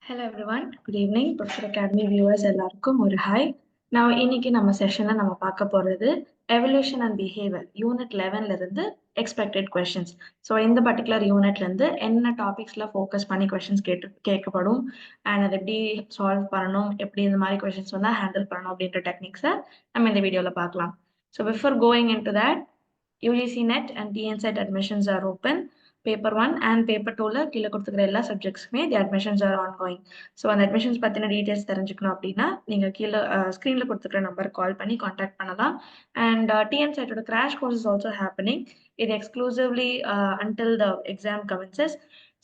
Hello everyone, good evening. Professor Academy viewers எல்லாருக்கும் ஒரு hi. நான் இன்னைக்கு நம்ம செஷன்ல நம்ம பார்க்க போறது எவல்யூஷன் அண்ட் பிஹேவியர் யூனிட் 11ல இருந்து எக்ஸ்பெக்டட் கொஸ்டின்ஸ். ஸோ இந்த பர்டிகுலர் யூனிட்ல இருந்து என்ன டாபிக்ஸ்ல ஃபோக்கஸ் பண்ணி கொஸ்டின்ஸ் கேட்கப்படும் அண்ட் அதை எப்படி சால்வ் பண்ணணும், எப்படி இந்த மாதிரி கொஸ்டின்ஸ் வந்து ஹேண்டில் பண்ணணும் அப்படின்ற டெக்னிக்ஸை நம்ம இந்த வீடியோல பார்க்கலாம். So before going in to that, UGC NET and TNSET admissions are open. Paper 1 and Paper 2ல கீழே கொடுத்துக்கிற எல்லா சப்ஜெக்ட்ஸ்க்குமே the admissions are ongoing. So அந்த அட்மிஷன்ஸ் பற்றின டீட்டெயில்ஸ் தெரிஞ்சுக்கணும் அப்படின்னா நீங்கள் கீழே ஸ்க்ரீனில் கொடுத்துக்கிற நம்பர் கால் பண்ணி காண்டாக்ட் பண்ணலாம். அண்ட் TNSETோட crash course is also happening. இது exclusively until the exam commences.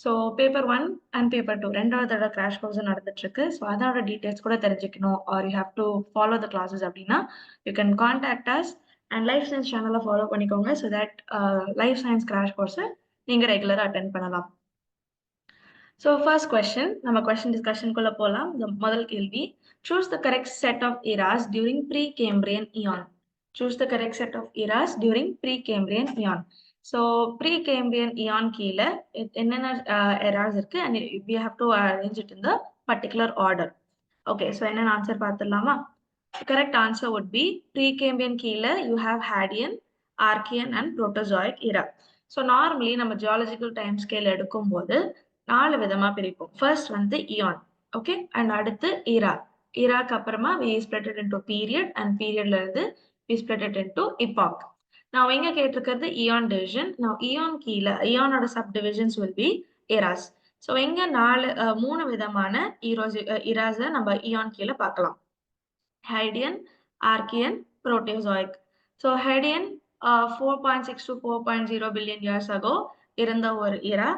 So paper 1 and paper 2 ரெண்டாவது தடவை கிராஷ் கோர்ஸ் நடந்துட்டு இருக்கு. ஸோ அதோட டீட்டெயில்ஸ் கூட தெரிஞ்சுக்கணும் or you have to follow the classes அப்படின்னா you can contact us and life science சேனலை ஃபாலோ பண்ணிக்கோங்க. So that life science crash கோர்ஸை நீங்கள் ரெகுலராக அட்டென்ட் பண்ணலாம். ஸோ ஃபர்ஸ்ட் கொஸ்டின், நம்ம கொஸ்டின் டிஸ்கஷனுக்குள்ள போகலாம். முதல் கேள்வி, choose the correct set of eras during Precambrian eon. Choose the correct set of eras during Precambrian eon. So Precambrian eon கீழே என்னென்ன எராஸ் இருக்கு and we have to arrange it in the particular order. Okay, so என்னென்ன answer பார்த்துடலாமா? Correct answer would be Precambrian கீழே you have Hadean, Archean and Proterozoic era. So normally நம்ம geological time scale எடுக்கும்போது 4 விதமா பிரிப்போம். First வந்து eon, okay, and அடுத்து era. Eraக்கு அப்புறமா we split it into period and periodல இருந்து we split it into epoch. Now இங்க கேட்டிருக்கிறது eon division. Now eon கீழே eonோட subdivisions will be eras. So இங்க 3 விதமான eras நம்ம eon கீழே பார்க்கலாம். Hadean, Archean, Proterozoic. So Hadean 4.6 to 4.0 billion years ago இருந்த ஒரு era,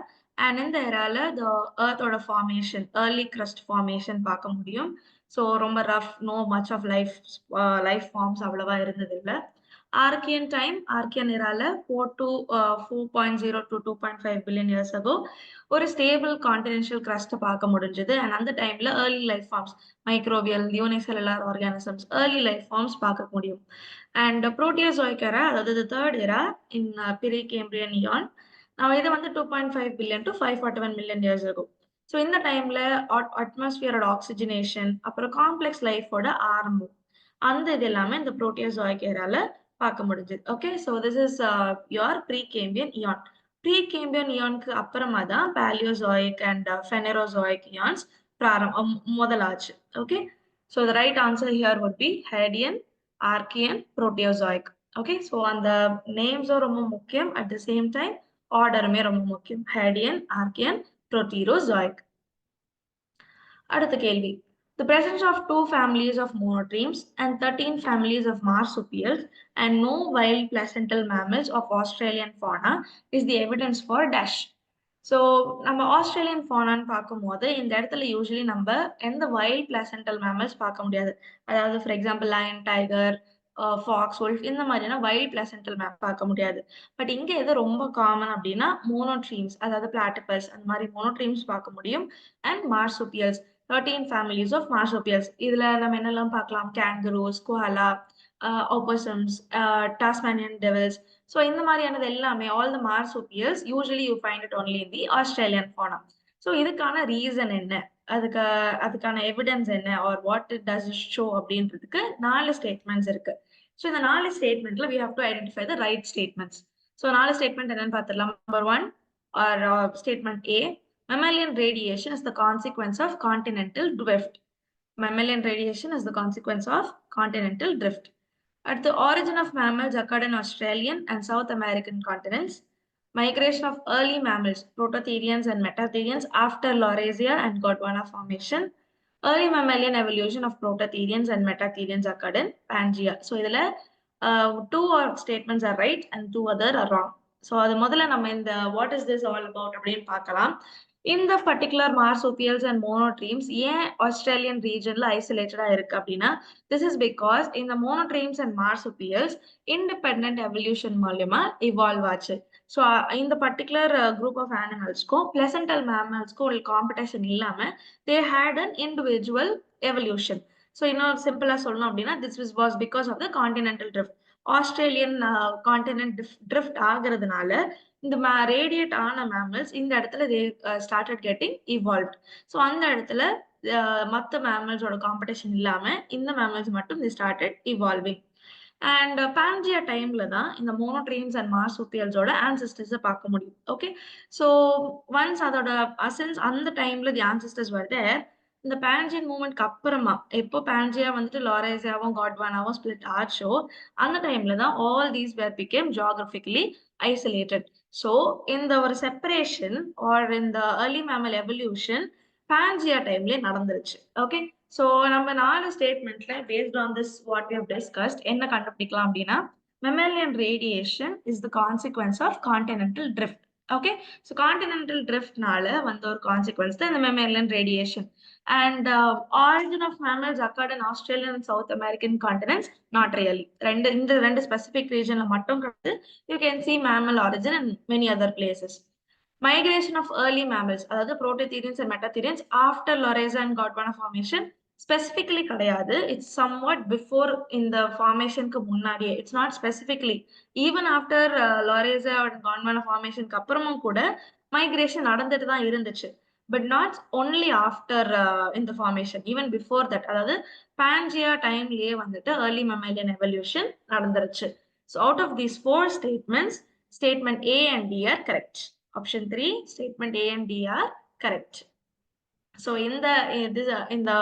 and இந்த eraல the earth ஓட formation, early crust formation பார்க்க முடியும். ஸோ ரொம்ப rough, no much of life forms அவ்வளவா இருந்தது இல்லை. Archean time, Archean eraல 4.0 to 2.5 billion years ago ஒரு ஸ்டேபிள் கான்டினென்ஷியல் கிரஸ்ட் பார்க்க முடிஞ்சது. அண்ட் அந்த டைம்ல early life forms, microbial, unicellular organisms, early life forms பார்க்க முடியும். அண்ட் புரோட்டியோசோயிக் எரா, அதாவது தேர்ட் எரா இன் ப்ரீகேம்பிரியன் இயான், இது வந்து 2.5 பில்லியன் டு 541 மில்லியன் இயர்ஸ் இருக்கும். ஸோ இந்த டைம்ல அட்மாஸ்பியரோட ஆக்சிஜனேஷன், அப்புறம் காம்ப்ளெக்ஸ் லைஃபோட ஆரம்பம், அந்த இது எல்லாமே இந்த புரோட்டியோசோயிக் எரால பார்க்க முடிஞ்சது. Okay, so this is your Precambrian eon. Precambrian இயானுக்கு அப்புறமா தான் பேலியோசோயிக் அண்ட் ஃபெனரோசோயிக் இயான்ஸ் முதலாச்சு. Okay, so the right answer here would be Hadean, Archaean, Proterozoic. Okay, so அந்த நேம்ஸும் ரொம்ப முக்கியம், அட் த சேம் டைம் ஆர்டருமே ரொம்ப முக்கியம். ஹேடியன், ஆர்கியன், புரோட்டிரோசோயிக். அடுத்த கேள்வி, the presence of 2 families of monotremes and 13 families of marsupials and no wild placental mammals of Australian fauna is the evidence for dash. So நம்ம ஆஸ்திரேலியன் ஃபானான்னு பார்க்கும்போது இந்த இடத்துல யூஸ்வலி நம்ம எந்த வைல்ட் பிளாசென்டல் மேமல்ஸ் பார்க்க முடியாது. அதாவது for example lion, tiger, fox, wolf இந்த மாதிரியான வைல்ட் பிளாசென்டல் மேம் பார்க்க முடியாது. பட் இங்க எது ரொம்ப காமன் அப்படின்னா மோனோட்ரீம்ஸ், அதாவது பிளாட்டிபஸ் அந்த மாதிரி மோனோட்ரீம்ஸ் பார்க்க முடியும். And marsupials, 13 families of marsupials. இதுல நம்ம என்னெல்லாம் பார்க்கலாம்? kangaroos, koala, opossums, Tasmanian devils. So இந்த மாதிரியானது எல்லாமே all the marsupials usually you find it only in the Australian fauna. So இதுக்கான ரீசன் என்ன, அதுக்கான எவிடன்ஸ் என்ன, or what it does it show அப்படின்றதுக்கு 4 ஸ்டேட்மெண்ட்ஸ் இருக்கு. ஸோ இந்த 4 ஸ்டேட்மெண்ட்ல we have to identify the right statements. So 4 statement என்னன்னு பார்த்துடலாம். Number 1 or statement A, mammalian radiation is the consequence of continental drift. Mammalian radiation is the consequence of continental drift. At the origin of mammals occurred in Australian and South American continents. Migration of early mammals, prototherians and metatherians after Laurasia and Gondwana formation. Early mammalian evolution of prototherians and metatherians occurred in Pangaea. So இதுல 2 statements are right and 2 other are wrong. So அது முதல்ல நம்ம இந்த what is this all about அப்படின்னு பார்க்கலாம். இந்த particular marsupials and monotremes ஏன் Australian ரீஜன்ல ஐசோலேட்டடா இருக்கு அப்படின்னா, திஸ் இஸ் பிகாஸ் இந்த monotremes and marsupials independent evolution மூலமா இவால்வ் ஆச்சு. ஸோ இந்த பர்டிகுலர் குரூப் ஆஃப் அனிமல்ஸ்க்கும் பிளசன்டல் மேமல்ஸ்க்கும் ஒரு காம்படிஷன் இல்லாம they had an individual evolution. So இன்னும் சிம்பிளா சொல்லணும் அப்படின்னா this was because of the continental drift. Australian continent drift ஆகுறதுனால இந்த ரேடியேட் ஆன மேமல்ஸ் இந்த இடத்துல ஸ்டார்டட் கெட்டிங் இவால்வ்ட். ஸோ அந்த இடத்துல மற்ற மேமல்ஸோட காம்படிஷன் இல்லாம இந்த மேமல்ஸ் மட்டும் ஸ்டார்டட் இவால்விங். அண்ட் பான்ஜியா டைம்ல தான் இந்த மோனோட்ரீம்ஸ் அண்ட் மார்சூப்பியல்ஸோட ஆன்செஸ்டர்ஸை பார்க்க முடியும். ஓகே, ஸோ ஒன்ஸ் அதோட அசன்ஸ் அந்த டைம்ல தி ஆன்செஸ்டர்ஸ் வருது. இந்த பான்ஜியன் மூவ்மெண்ட்க்கு அப்புறமா எப்போ பான்ஜியா வந்துட்டு லாரேசியாவும் காட்வானாவும் ஸ்பிளிட் ஆச்சோ அந்த டைம்ல தான் all these were became geographically isolated. So இந்த ஒரு செப்பரேஷன் ஆர் இந்த ஏர்லி மேமல் எவல்யூஷன் பான்ஜியா டைம்லயே நடந்துருச்சு. ஓகே, ஸோ நம்ம 4 ஸ்டேட்மெண்ட்ல based on this what we have discussed என்ன கண்டுபிடிக்கலாம் அப்படின்னா, mammalian radiation is the consequence of continental drift. Okay, so continental ட்ரிஃப்ட்னால வந்த ஒரு கான்சிக்வன்ஸ் தான் இந்த mammalian radiation. And origin of mammals occurred in Australian and South American continents not really. இந்த ரெண்டு ஸ்பெசிபிக் ரீஜன்ல மட்டும் you can see mammal origin and many other places. Migration of early mammals, அதாவது prototherians and metatherians after Laureza and Gondwana formation specifically கிடையாது. It's somewhat before in the formation க்கு முன்னாடியே. It's not specifically. Even after Laureza and Gondwana formation க்கு அப்புறமும் கூட migration நடந்துட்டு தான் இருந்துச்சு. But not only after in the formation, even before that. அதாவது Pangea timeலயே வந்துட்டு early mammalian evolution நடந்துருச்சு. So out of these 4 statements, statement A and D are correct. Option 3, statement A and D are correct. So in the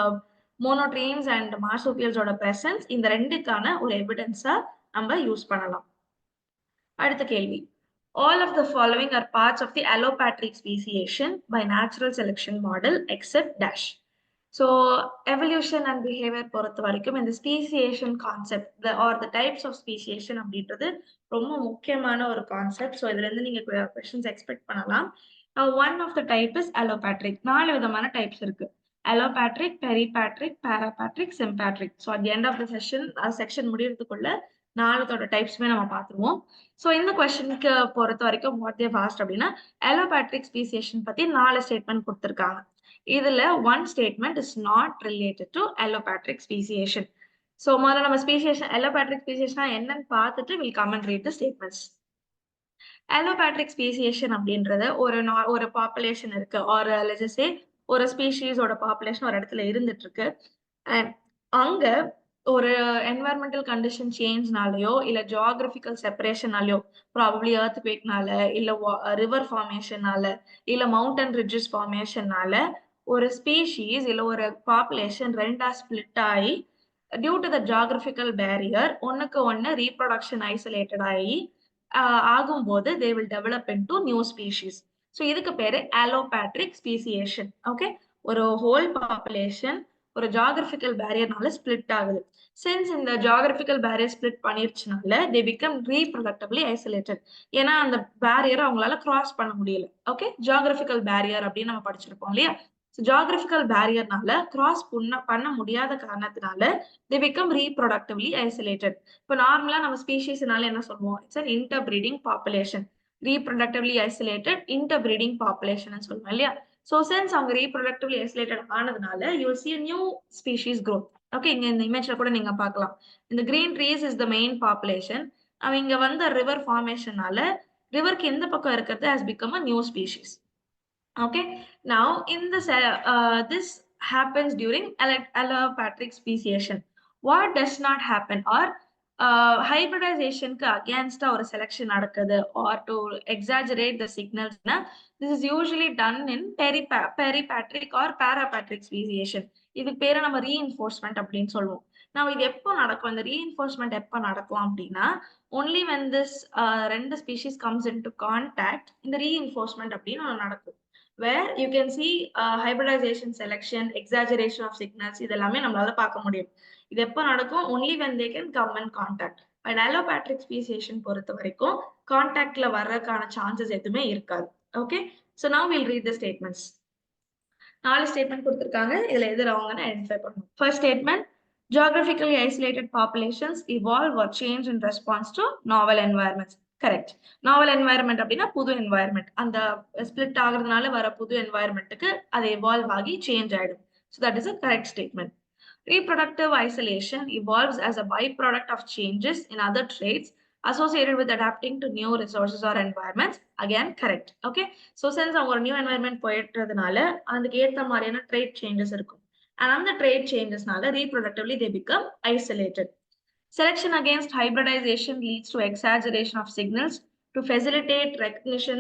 monotremes and marsupials ஓட presence இந்த ரெண்டுக்கான ஒரு எவிடன்ஸா நம்ம use பண்ணலாம். அடுத்த கேள்வி, all of the following are parts of the allopatric speciation by natural selection model except dash. So evolution and behavior பொறுத்த வரைக்கும் இந்த speciation concept or the types of speciation அப்படின்றது ரொம்ப முக்கியமான ஒரு கான்செப்ட். ஸோ இதுல இருந்து நீங்க கொஸ்டின்ஸ் எக்ஸ்பெக்ட் பண்ணலாம். One of the type is allopatric. 4 விதமான டைப்ஸ் இருக்கு. Allopatric, peripatric, parapatric, sympatric. So at the end of the section முடியறதுக்குள்ள 4 டைப்ஸுமே நம்ம பார்த்துருவோம். ஸோ இந்த கொஸ்டினுக்கு பொறுத்த வரைக்கும் வாட் தேவ் ஆஸ்க்ட் அப்படின்னா, அலோபேட்ரிக் ஸ்பீசியேஷன் பத்தி 4 ஸ்டேட்மெண்ட் கொடுத்துருக்காங்க. இதுல 1 statement is not related to allopatric speciation. So முதல்ல நம்ம ஸ்பீசியேஷன் அலோபேட்ரிக் ஸ்பீசியேஷனா என்னன்னு பார்த்துட்டு will come and read the statements. Allopatric speciation அப்படின்றது ஒரு பாப்புலேஷன் இருக்கு, ஆர் லெட்ஸ் சே ஒரு ஸ்பீஷீஸோட பாப்புலேஷன் ஒரு இடத்துல இருந்துட்டு இருக்கு. அங்க ஒரு என்வாயர்மெண்டல் கண்டிஷன் சேஞ்ச்னாலயோ இல்ல ஜியோகிராபிக்கல் செப்பரேஷனாலயோ, ப்ராபப்ளி எர்த்குவேக்னால இல்ல ரிவர் ஃபார்மேஷனால இல்ல மவுண்டன் ரிட்ஜஸ் ஃபார்மேஷனால ஒரு ஸ்பீஷீஸ் இல்ல ஒரு பாப்புலேஷன் ரெண்டா ஸ்பிளிட் ஆகி due to the geographical barrier ஒன்னுக்கு ஒன்னு ரீப்ரொடக்ஷன் ஐசோலேட்டட் ஆகி ஆகும்போது they will develop into new species. So இதுக்கு பேரு அலோபேட்ரிக் ஸ்பீசியேஷன். ஓகே, ஒரு ஹோல் பாப்புலேஷன் ஒரு ஜியோகிராபிக்கல் பேரியர்னால ஸ்பிளிட் ஆகுது. சின்ஸ் இந்த ஜியோகிராபிக்கல் பேரியர் ஸ்பிளிட் பண்ணிருச்சுனால தே பிகம் ரீப்ரொடக்டிவ்லி ஐசோலேட்டட். ஏன்னா அந்த பேரியரை அவங்களால கிராஸ் பண்ண முடியல. ஓகே, ஜியோகிராபிக்கல் பேரியர் அப்படின்னு நம்ம படிச்சிருப்போம் இல்லையா? ஜியோகிராபிக்கல் பேரியர்னால கிராஸ் பண்ண முடியாத காரணத்தினால they become reproductively isolated. இப்போ நார்மலா நம்ம ஸ்பீஷீஸ்னால என்ன சொல்லுவோம்? It's an interbreeding population. reproductively isolated interbreeding population சொல்லுவோம் இல்லையா? So since அவங்க reproductively isolated ஆனதுனால you will see a new species growth. Okay, இங்க இந்த இமேஜ்ல கூட நீங்க பார்க்கலாம். இந்த green trees is the main population. அவங்க வந்த ரிவர் ஃபார்மேஷனால ரிவருக்கு எந்த பக்கம் இருக்கிறது has become a new species. Okay, now in this happens during allopatric speciation. What does not happen or hybridization க்கு against ஒரு selection நடக்குது or to exaggerate the signals, this is usually done in peripatric or parapatric speciation. இதுக்கு பேரை நம்ம reinforcement அப்படின்னு சொல்லுவோம். நான் இது எப்போ நடக்கும், இந்த reinforcement எப்போ நடக்கும் அப்படின்னா only when this ரெண்டு species comes into contact இந்த reinforcement அப்படின்னு நடக்கும். Where you can see hybridization, selection, exaggeration of signals இதெல்லாமே நம்மளால பார்க்க முடியும். இது எப்போ நடக்கும்? only when they can come in contact. But allopatric speciation பொறுத்த வரைக்கும் கான்டாக்ட்ல வர்றதுக்கான சான்சஸ் எதுவுமே இருக்காது. Okay, so now we'll read the statements. 4 statement கொடுத்திருக்காங்க. இதுல எது ராங்னு ஐடென்டிஃபை பண்ணணும். First statement, geographically isolated populations evolve or change in response to novel environments. Correct. Novel environment அப்படின்னா புது என்வாயர்மெண்ட். அந்த ஸ்பிளிட் ஆகுறதுனால வர புது என்வாயர்மெண்ட்டுக்கு அது எவால்வ் ஆகி சேஞ்ச் ஆயிடும். So that is a correct statement. Reproductive isolation evolves as a byproduct of changes in other traits associated with adapting to new resources or environments. Again, correct. Okay. So since our new environment போயிட்டதுனால அதுக்கு ஏத்த மாதிரியான trait changes இருக்கும். And on the trait changes reproductively they become isolated. Selection against hybridization leads to exaggeration of signals to facilitate recognition,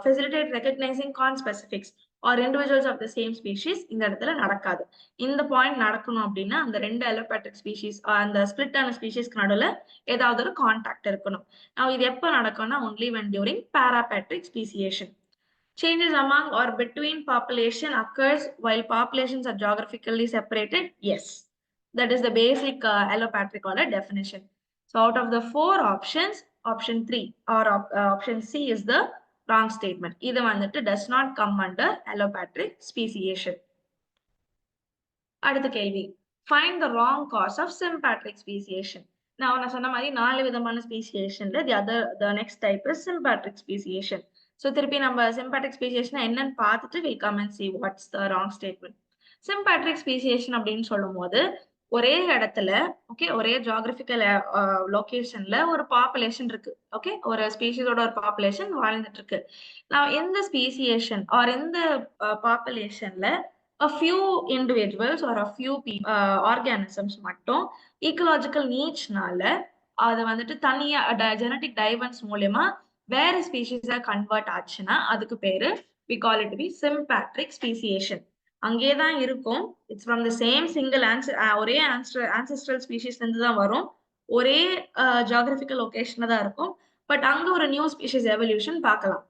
facilitate recognizing conspecifics or individuals of the same species. இந்த இடத்துல நடக்காது. இந்த point நடக்கணும் அப்படின்னா அந்த ரெண்டு அலோபேட்ரிக் species அந்த split ஆன ஸ்பீஷிஸ்க்கு நடுவில் ஏதாவது ஒரு கான்டாக்ட் இருக்கணும். இது எப்போ நடக்கும்னா only when during parapatric speciation. Changes among or between population occurs while populations are geographically separated. Yes. That is the basic allopatric order definition. So out of the 4 options, option 3 or option C is the wrong statement. Either one that does not come under allopatric speciation. அடுத்த கேள்வி. Find the wrong cause of sympatric speciation. Now, நான் சொன்ன மாதிரி 4 விதமான speciationல the next type is sympatric speciation. So திருப்பி நம்ம sympatric speciation என்னன்னு பார்த்துட்டு we'll come and see what's the wrong statement. Sympatric speciation அப்படின்னு சொல்லும்போது ஒரே இடத்துல ஓகே ஒரே ஜியோகிராபிக்கல் லொகேஷன்ல ஒரு பாப்புலேஷன் இருக்கு. ஓகே ஒரு ஸ்பீஷிஸோட ஒரு பாப்புலேஷன் வாழ்ந்துட்டு இருக்கு. நான் எந்த ஸ்பீசியேஷன் ஆர் எந்த பாப்புலேஷன்ல a few individuals or a few organisms மட்டும் ecological niche-னால அது வந்துட்டு தனியா genetic divergence மூலமா வேற ஸ்பீஷிஸா கன்வெர்ட் ஆச்சுன்னா அதுக்கு பேரு we call it to be sympatric speciation. அங்கேதான் இருக்கும். It's from the same single ஒரே ஆன்செஸ்ட்ரல் ஸ்பீஷிஸ்ல இருந்து தான் வரும். ஒரே ஜியோகிராபிக்கல் லொகேஷன்ல தான் இருக்கும். பட் அங்க ஒரு நியூ ஸ்பீஷிஸ் எவல்யூஷன் பார்க்கலாம்.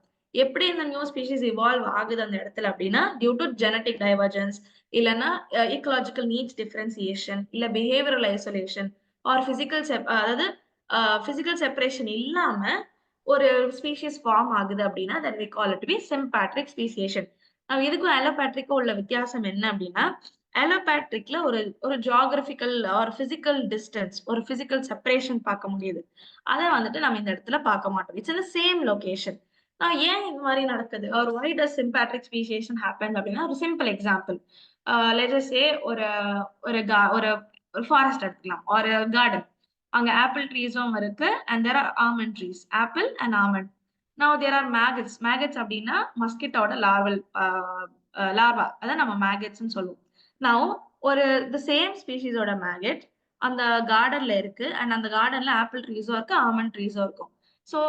எப்படி இந்த நியூ ஸ்பீஷிஸ் இவால்வ் ஆகுது அந்த இடத்துல அப்படின்னா டியூ டு ஜெனட்டிக் டைவர்ஜென்ஸ் இல்லைன்னா ஈக்கலாஜிக்கல் நீட்ஸ் டிஃபரன்சியேஷன் இல்ல பிஹேவியரல் ஐசோலேஷன் ஆர் அதாவது பிசிக்கல் செப்பரேஷன் இல்லாம ஒரு ஸ்பீஷிஸ் ஃபார்ம் ஆகுது அப்படின்னா that we call it to be sympatric speciation. இதுக்கும் அலோபேட்ரிக்கும் உள்ள வித்தியாசம் என்ன அப்படின்னா அலோபேட்ரிக்ல ஒரு ஜியோகிராபிக்கல் ஒரு பிசிக்கல் டிஸ்டன்ஸ் ஒரு பிசிக்கல் செப்பரேஷன் பார்க்க முடியுது. அதை வந்துட்டு நம்ம இந்த இடத்துல பார்க்க மாட்டோம். இட்ஸ் இந்த சேம் லொகேஷன். ஏன் இந்த மாதிரி நடக்குது ஒரு why does sympatric speciation happen அப்படின்னா ஒரு சிம்பிள் எக்ஸாம்பிள் லெட் அஸ் சே ஒரு ஒரு ஃபாரஸ்ட் எடுத்துக்கலாம் ஒரு கார்டன். அங்க ஆப்பிள் ட்ரீஸும் இருக்கு and there are almond trees. Apple and almond. Now there are maggots. Maggots அப்படின்னா மஸ்கிட்டோட லார்வா அதான் நம்ம மேகட்ஸ்ன்னு சொல்லுவோம். Now ஒரு the same species ஓட மேகட் அந்த கார்டன்ல இருக்கு அண்ட் அந்த கார்டன்ல ஆப்பிள் ட்ரீஸும் இருக்கு ஆல்மண்ட் ட்ரீஸும் இருக்கும். ஸோ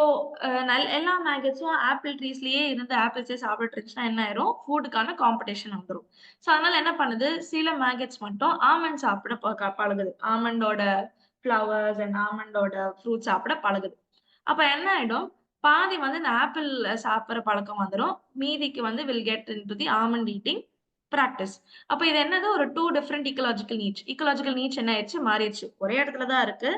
எல்லா மேகட்ஸும் ஆப்பிள் ட்ரீஸ்லயே இருந்து ஆப்பிள்ஸே சாப்பிட்டு இருந்துச்சுன்னா என்ன ஆயிரும் ஃபுட்டுக்கான காம்படிஷன் வந்துடும். ஸோ அதனால என்ன பண்ணுது சில மேகட்ஸ் மட்டும் ஆல்மண்ட் சாப்பிட பழகுது. ஆல்மண்டோட ஃப்ளவர்ஸ் அண்ட் ஆல்மண்டோட ஃப்ரூட் சாப்பிட பழகுது. அப்ப என்ன ஆயிடும் பாதி வந்து இந்த ஆப்பிள் சாப்பிட்ற பழக்கம் வந்துடும். மீதிக்கு வந்து will get into the almond eating practice. அப்ப இது என்னது ஒரு 2 different ecological needs. Ecological needs என்ன ஆயிடுச்சு மாறிடுச்சு. ஒரே இடத்துல தான் இருக்கு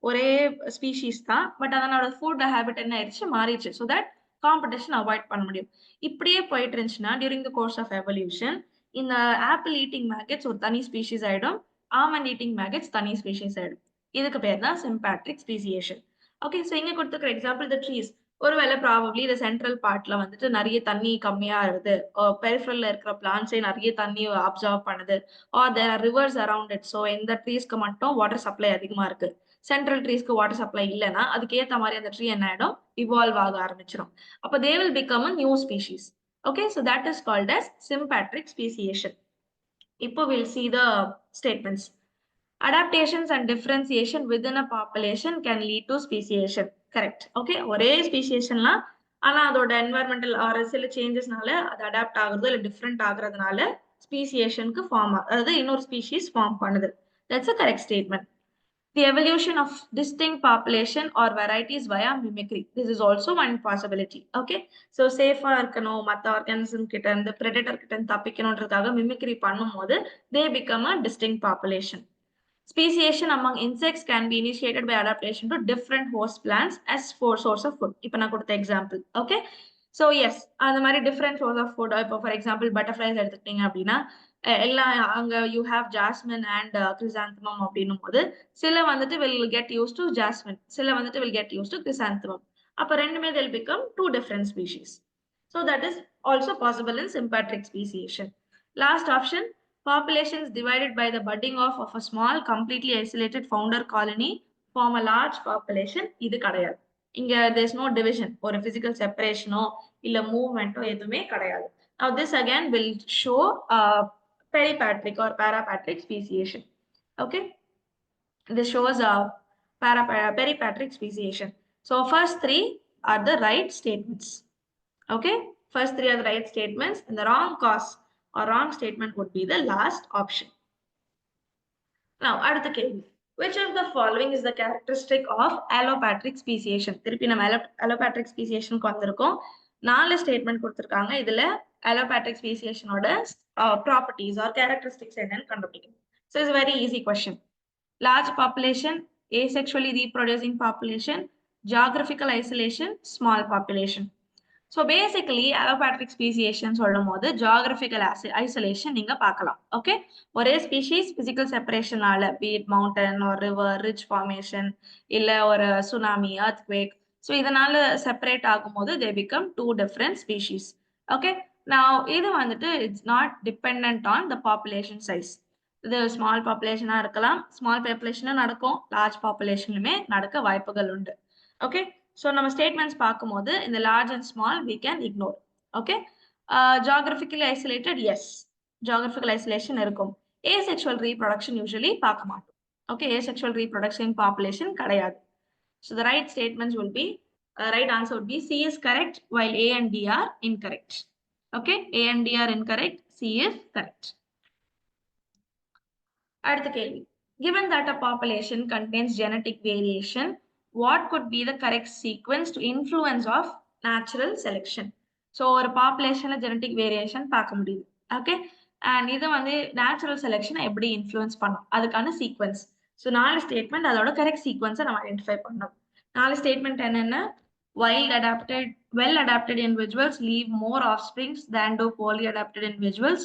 ஒரே ஸ்பீஷீஸ் தான் பட் அதனோட ஃபுட் ஹேபிட் என்ன ஆயிடுச்சு மாறிடுச்சு. ஸோ தட் காம்படிஷன் அவாய்ட் பண்ண முடியும். இப்படியே போயிட்டு இருந்துச்சுன்னா during the course of evolution இந்த ஆப்பிள் ஈட்டிங் மேகட்ஸ் ஒரு தனி ஸ்பீஷீஸ் ஆயிடும். ஆல்மண்ட் ஈட்டிங் மேகட்ஸ் தனி ஸ்பீஷீஸ் ஆயிடும். இதுக்கு பேர் தான் சிம்பாட்ரிக் ஸ்பீசியேஷன். ஓகே ஸோ இங்க கொடுத்துக்கிற எக்ஸாம்பிள் த ட்ரீஸ். ஒருவேளை ப்ராபப்ளி இந்த சென்ட்ரல் பார்ட்ல வந்துட்டு நிறைய தண்ணி கம்மியா இருக்குது. பெரிஃபரல்ல இருக்கிற பிளான்ட்ஸே நிறைய தண்ணி அப்சர்வ் பண்ணுது. Or there are rivers around it. So இந்த ட்ரீஸ்க்கு மட்டும் வாட்டர் சப்ளை அதிகமா இருக்கு. சென்ட்ரல் ட்ரீஸ்க்கு வாட்டர் சப்ளை இல்லைன்னா அதுக்கு ஏற்ற மாதிரி அந்த ட்ரீ என்ன ஆயிடும் இவால்வ் ஆக ஆரம்பிச்சிடும். அப்போ they will become a new species. Okay so that is called as sympatric speciation. இப்போ will see the statements. Adaptations and differentiation within a population can lead to speciation. Correct. Okay. ஒரே ஸ்பீசியேஷன்லாம் ஆனா அதோட environmental R சில சேஞ்சஸ்னால அது adapt ஆகுறது இல்லை different ஆகுறதுனால ஸ்பீசியேஷனுக்கு form அதாவது இன்னொரு ஸ்பீஷீஸ் ஃபார்ம் பண்ணுது. That's a correct statement. The evolution of distinct population or varieties via mimicry. This is also one possibility. Okay. So safe இருக்கணும் மற்ற ஆர்கானிசம் கிட்ட இருந்து predator கிட்ட இருந்து தப்பிக்கணும்ன்றதுக்காக mimicry பண்ணும்போது they become a distinct population. Speciation among insects can be initiated by adaptation to different host plants as for source of food. இப்போ நான் கொடுத்த எக்ஸாம்பிள். ஓகே ஸோ எஸ் அந்த மாதிரி டிஃப்ரெண்ட் சோர்ஸ் ஆஃப் ஃபுட். இப்போ for example butterflies எடுத்துக்கிட்டீங்க அப்படின்னா எல்லாம் அங்க யூ ஹேவ் ஜாஸ்மின் அண்ட் கிரிசாந்தமம் அப்படின்னும் போது சில வந்துட்டு will get used to jasmine சில வந்துட்டு வில் கெட் யூஸ் டு கிரிசாந்தமம். அப்போ ரெண்டுமே they'll become 2 different species. So that is also possible in sympatric speciation. Last option Populations divided by the budding off of a small completely isolated founder colony form a large population. இது கிடையாது. இங்க there's no division or a physical separation இல்ல movement எதுவுமே கிடையாது. Now this again will show peripatric or parapatric speciation. Okay, this shows peripatric speciation. So first three are the right statements. Okay, first three are the right statements, and the wrong cause or wrong statement would be the last option. Now, அடுத்த கேள்வி. Which of the following is the characteristic of allopatric speciation? திருப்பி நம்ம allopatric speciation க்கு வந்திருக்கோம். 4 statement கொடுத்திருக்காங்க. இதுல allopatric speciation ஓட properties or characteristics என்னன்னு கண்டுபிடிக்கணும். So it's a very easy question. Large population, asexually reproducing population, geographical isolation, small population. So basically allopatric speciation சொல்லும் போது geographical isolation நீங்க பார்க்கலாம். Okay, ஒரே species physical separationனால be it mountain or river, ridge formation இல்ல ஒரு tsunami, earthquake, so இதனால separate ஆகும்போது they become two different species. Okay, now இது வந்துட்டு it's not dependent on the population size. இது small population இருக்கலாம், small population நடக்கும், large populationலுமே நடக்க வாய்ப்புகள் உண்டு. Okay, so நம்ம statements பார்க்கும்போது இந்த large and small we can ignore. Okay, geographically isolated, yes, geographical isolation இருக்கும். Asexual reproduction usually பார்க்க மாட்டோம். Okay, asexual reproduction in population கிடையாது. So the right statements will be right answer would be C is correct while A and D are incorrect. Okay, A and D are incorrect, C is correct. அடுத்த கேள்வி. Given that a population contains genetic variation, what could be the correct sequence to influence of natural selection? So ஒரு populationல genetic variation பார்க்க முடியுது. Okay, and இது வந்து natural selection எப்படி influence பண்ணும் அதுக்கான sequence. So 4 statement அதோட correct sequence நம்ம identify பண்ணணும். 4 statement என்னென்ன? Well adapted individuals leave more offsprings than do poorly adapted individuals.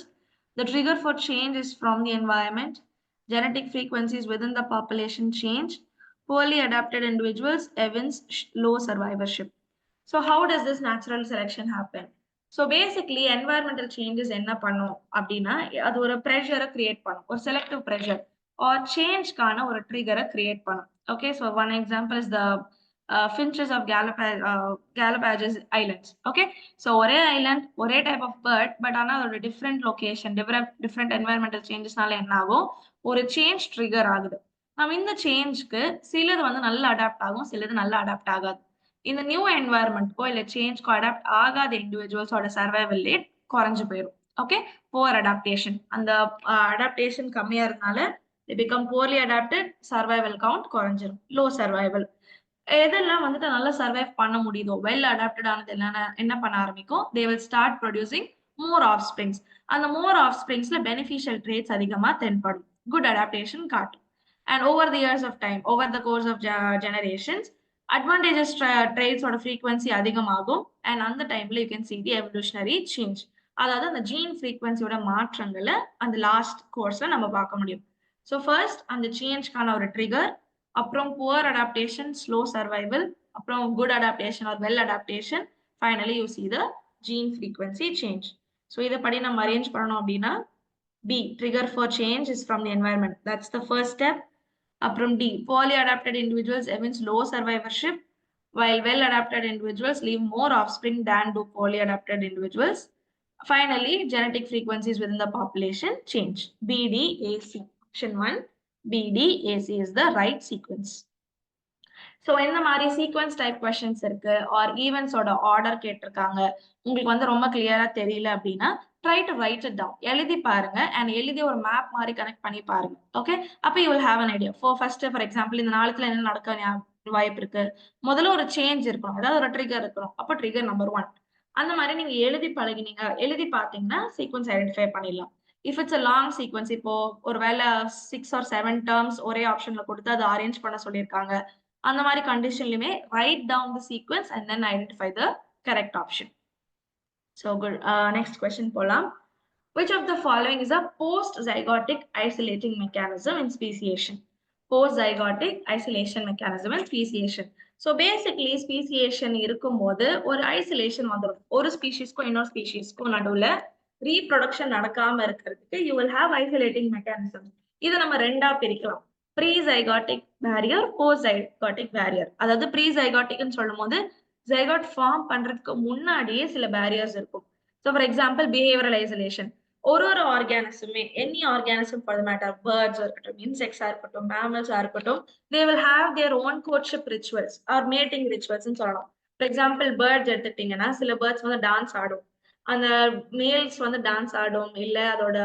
The trigger for change is from the environment. Genetic frequencies within the population change. Poorly adapted individuals evince low survivorship. So how does this natural selection happen? So basically environmental changes என்ன பண்ணும் அப்படின்னா அது ஒரு pressure create பண்ணும், ஒரு selective pressure or change கான ஒரு trigger create பண்ணும். Okay, so one example is the finches of Galapagos Islands. Okay, so ஒரே island, ஒரே type of bird, but ஆனா ஒரு different location, different environmental changesனால என்ன ஆகும், ஒரு change trigger ஆகுது. நம்ம இந்த சேஞ்ச்க்கு சிலது வந்து நல்லா அடாப்ட் ஆகும், சிலது நல்லா அடாப்ட் ஆகாது. இந்த நியூ என்வாயர்மெண்ட்க்கோ இல்ல சேஞ்ச்க்கோ அடாப்ட் ஆகாத இண்டிவிஜுவல்ஸோட சர்வைவல் ரேட் குறைஞ்சு போயிடும். ஓகே, புவர் அடாப்டேஷன், அந்த அடாப்டேஷன் கம்மியா இருந்தால they become poorly adapted, survival count குறைஞ்சிரும், லோ சர்வைவல். எதெல்லாம் வந்துட்டு நல்லா சர்வைவ் பண்ண முடியுதோ வெல் அடாப்டட் ஆனது என்ன பண்ண ஆரம்பிக்கும், they will start producing more offsprings. அந்த மோர் ஆஃப்ஸ்பிரிங்ஸ்ல பெனிஃபிஷியல் ட்ரேட்ஸ் அதிகமா தென்படும், குட் அடாப்டேஷன் காட்டும். And over the years of time, over the course of generations, advantageous traits ஓட frequency அதிகமாகும். And அந்த டைம்ல you can see the evolutionary change. அதாவது அந்த ஜீன் ஃப்ரீக்வன்சியோட மாற்றங்களை அந்த லாஸ்ட் கோர்ஸ்ல நம்ம பார்க்க முடியும். ஸோ ஃபர்ஸ்ட் அந்த சேஞ்ச்க்கான ஒரு ட்ரிகர், அப்புறம் புவர் அடாப்டேஷன், ஸ்லோ சர்வைவல், அப்புறம் good adaptation R well adaptation, finally you see the gene frequency change. So இதை படி நம்ம அரேஞ்ச் பண்ணணும் அப்படின்னா B, trigger for change is from the environment. That's the first step. From D, poorly adapted individuals evince low survivorship, while well adapted individuals leave more offspring than do poorly adapted individuals. Finally, genetic frequencies within the population change. B, D, A, C. Option 1, B, D, A, C is the right sequence. So இந்த மாதிரி sequence type questions இருக்கு or ஈவென்ட்ஸோட order கேட்டிருக்காங்க, உங்களுக்கு வந்து ரொம்ப கிளியரா தெரியல அப்படின்னா try to write it down, எழுதி பாருங்க அண்ட் எழுதி ஒரு மேப் மாதிரி கனெக்ட் பண்ணி பாருங்க. ஓகே, அப்போ you will have an idea. First for example இந்த நாளத்துல என்ன நடக்க வாய்ப்பு இருக்கு, முதல்ல ஒரு சேஞ்ச் இருக்கணும், அதாவது ஒரு ட்ரிகர் இருக்கணும், அப்போ ட்ரிகர் நம்பர் 1. அந்த மாதிரி நீங்க எழுதி பழகினீங்க, எழுதி பார்த்தீங்கன்னா சீக்வன்ஸ் ஐடென்டிஃபை பண்ணிடலாம். If it's a long sequence, இப்போ ஒரு வேலை 6 or 7 டேர்ம்ஸ் ஒரே ஆப்ஷன்ல கொடுத்து அதை அரேஞ்ச் பண்ண சொல்லியிருக்காங்க, அந்த மாதிரி கண்டிஷன்லயுமே write down the sequence and then identify the correct option. So good. Next question போலாம். Which of the following is a post-zygotic isolating mechanism in speciation? Post-zygotic isolation mechanism in speciation. So basically speciation இருக்கும்போது ஒரு isolation வந்துடும், ஒரு ஸ்பீஷிஸ்க்கும் இன்னொரு ஸ்பீஷிஸ்க்கும் நடுவுல reproduction நடக்காம இருக்கிறதுக்கு you will have isolating mechanism. இதை நம்ம ரெண்டா பிரிக்கலாம். Prezygotic barrier, postzygotic barrier. அதாவது ப்ரீ ஜைகாட்டிக்னு சொல்லும் போது ஜைகாட் ஃபார்ம் பண்றதுக்கு முன்னாடியே சில பேரியர்ஸ் இருக்கும். So for example behavioural isolation. ஒரு ஆர்கானிசமே, any organism for the matter, பேர்ட்ஸா இருக்கட்டும், இன்செக்ட்ஸா இருக்கட்டும், மேமல்ஸா இருக்கட்டும், they will have their own courtship rituals or mating rituals ன்னு சொல்லலாம். ஃபார் எக்ஸாம்பிள் பேர்ட்ஸ் எடுத்துக்கிட்டீங்கன்னா சில பேர்ட்ஸ் வந்து டான்ஸ் ஆடும். அந்த மேல்ஸ் வந்து டான்ஸ் ஆடும், இல்ல அதோட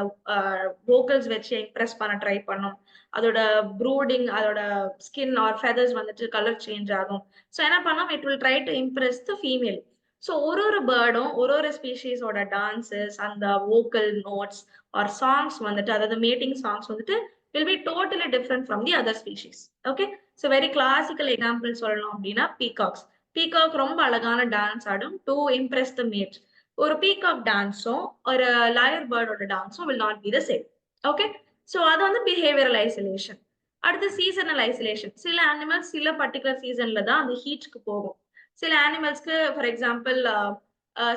வோக்கல்ஸ் வச்சு இம்ப்ரெஸ் பண்ண ட்ரை பண்ணும். அதோட ப்ரூடிங், அதோட ஸ்கின் ஆர் ஃபெதர்ஸ் வந்துட்டு கலர் சேஞ்ச் ஆகும். ஸோ என்ன பண்ணும், it will try to impress the female. So ஒரு பேர்டும் ஒரு ஸ்பீஷீஸோட டான்சஸ், அந்த வோக்கல் நோட்ஸ் ஆர் சாங்ஸ் வந்துட்டு, அதாவது மேட்டிங் சாங்ஸ் வந்துட்டு will be totally different from the other species. Okay, so very classical example சொல்லணும் அப்படின்னா பீகாக்ஸ். பீகாக் ரொம்ப அழகான டான்ஸ் ஆடும் டு இம்ப்ரெஸ் த மேட். ஒரு பீகாக் டான்ஸும் ஒரு லயர் பேர்டோட டான்ஸும் will not be the same. Okay, so அது வந்து பிஹேவியரல் ஐசோலேஷன். அடுத்து சீசனல் ஐசோலேஷன். சில அனிமல்ஸ் சில பர்டிகுலர் சீசன்ல தான் அந்த ஹீட்க்கு போகும். சில அனிமல்ஸ்க்கு ஃபார் எக்ஸாம்பிள்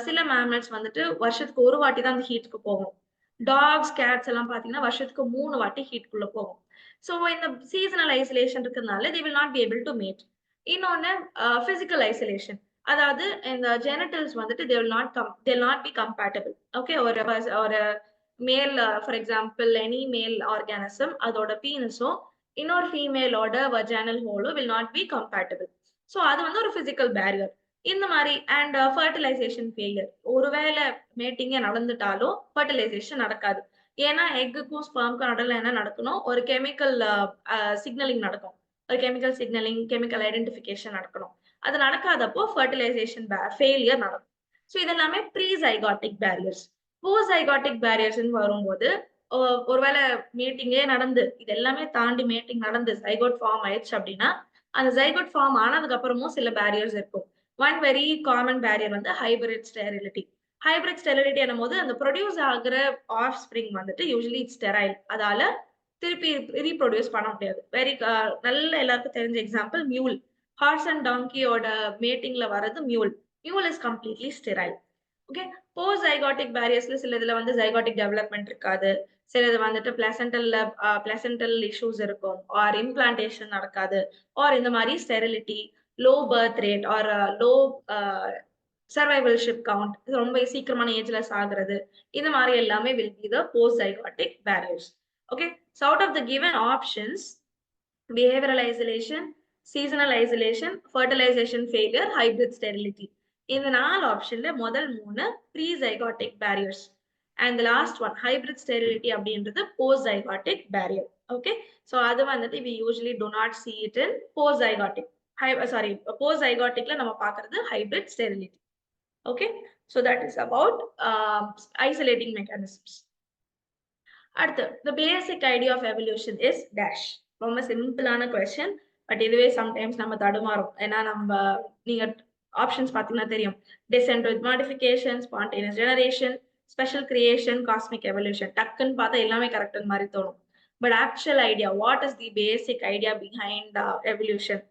சில மேமல்ஸ் வந்துட்டு வருஷத்துக்கு ஒரு வாட்டி தான் அந்த ஹீட்க்கு போகும். டாக்ஸ், கேட்ஸ் எல்லாம் பாத்தீங்கன்னா வருஷத்துக்கு 3 வாட்டி ஹீட்குள்ள போகும். ஸோ இந்த சீசனல் ஐசோலேஷன் இருக்கிறதுனால they will not be able to mate. இன்னொன்னு பிசிக்கல் ஐசோலேஷன். அதாவது இந்த ஜெனட்டல்ஸ் வந்துட்டு they will not be compatible. Okay, ஒரு male for example any male organism அதோட பீனஸும் இன்னொரு ஃபீமேலோட வஜைனல் ஹோலும் will not be compatible. So அது வந்து ஒரு பிசிக்கல் பேரியர். இந்த மாதிரி அண்ட் ஃபர்டிலைசேஷன் ஃபெயிலியர். ஒருவேளை மேட்டிங்கே நடந்துட்டாலும் ஃபர்டிலைசேஷன் நடக்காது. ஏன்னா எக்குக்கும் ஸ்பெர்ம்க்கும் நடுவில் என்ன நடக்கணும், ஒரு கெமிக்கல் சிக்னலிங் நடக்கும். ஒரு கெமிக்கல் சிக்னலிங், கெமிக்கல் ஐடென்டிஃபிகேஷன் நடக்கணும். அது நடக்காதப்போ ஃபர்டிலைசேஷன் ஃபெயிலியர் நடக்கும். ஸோ இதெல்லாமே ப்ரீ ஜைகாட்டிக் பேரியர்ஸ். போஸ்ட் ஜைகாட்டிக் பேரியர்ஸ்ன்னு வரும்போது ஒருவேளை மீட்டிங்கே நடந்து இது எல்லாமே தாண்டி மீட்டிங் நடந்து ஜைகோட் ஃபார்ம் ஆயிடுச்சு அப்படின்னா, அந்த ஜைகோட் ஃபார்ம் ஆனதுக்கு அப்புறமும் சில பேரியர்ஸ் இருக்கும். ஒன் வெரி காமன் பேரியர் வந்து ஹைபிரிட் ஸ்டெரிலிட்டி. ஹைபிரிட் ஸ்டெரிலிட்டி என்னும் போது அந்த ப்ரொடியூஸ் ஆகிற ஆஃப் ஸ்பிரிங் வந்துட்டு யூஸ்வலி இட்ஸ் ஸ்டெரைல். அதால திருப்பி ரீப்ரொடியூஸ் பண்ண முடியாது. வெரி நல்ல எல்லாருக்கும் தெரிஞ்ச எக்ஸாம்பிள் மியூல். ஹார்ஸ் அண்ட் டாங்கியோட மேட்டிங்ல வர்றது mule. Mule is completely sterile. Okay, postzygotic பேரியர்ஸ்ல சில இதுல வந்து ஜைகாட்டிக் டெவலப்மெண்ட் இருக்காது. சிலது வந்துட்டு பிளசன்டல் இஷ்யூஸ் இருக்கும், ஆர் இம்ப்ளான்டேஷன் நடக்காது, ஆர் இந்த மாதிரி sterility, low birth rate R low சர்வைவல்ஷிப் count, ரொம்ப சீக்கிரமான ஏஜ்ல சாகுறது, இந்த மாதிரி எல்லாமே will be the post zygotic barriers. Okay, so out of the given options, behavioral isolation, seasonal isolation, fertilization failure, hybrid sterility, இந்த 4 ஆப்ஷன்ல முதல் 3 prezygotic barriers and the last one hybrid sterility அப்படின்றது post zygotic barrier. Okay, so அது வந்துட்டு we usually do not see it in post zygotic. Post zygoticல நம்ம பார்க்கிறது hybrid sterility. Okay, so that is about isolating mechanisms. அடுத்து, the basic idea of evolution is dash. ரொம்ப சிம்பிளான question, but இதுவே sometimes நம்ம தடுமாறும். ஏன்னா நீங்க ஆப்ஷன்ஸ் பார்த்தீங்கன்னா தெரியும். descent with modification, spontaneous generation, special creation, cosmic evolution. டக்குன்னு பார்த்தா எல்லாமே கரெக்ட் மாதிரி தோணும். But actual idea, what is the basic idea behind evolution?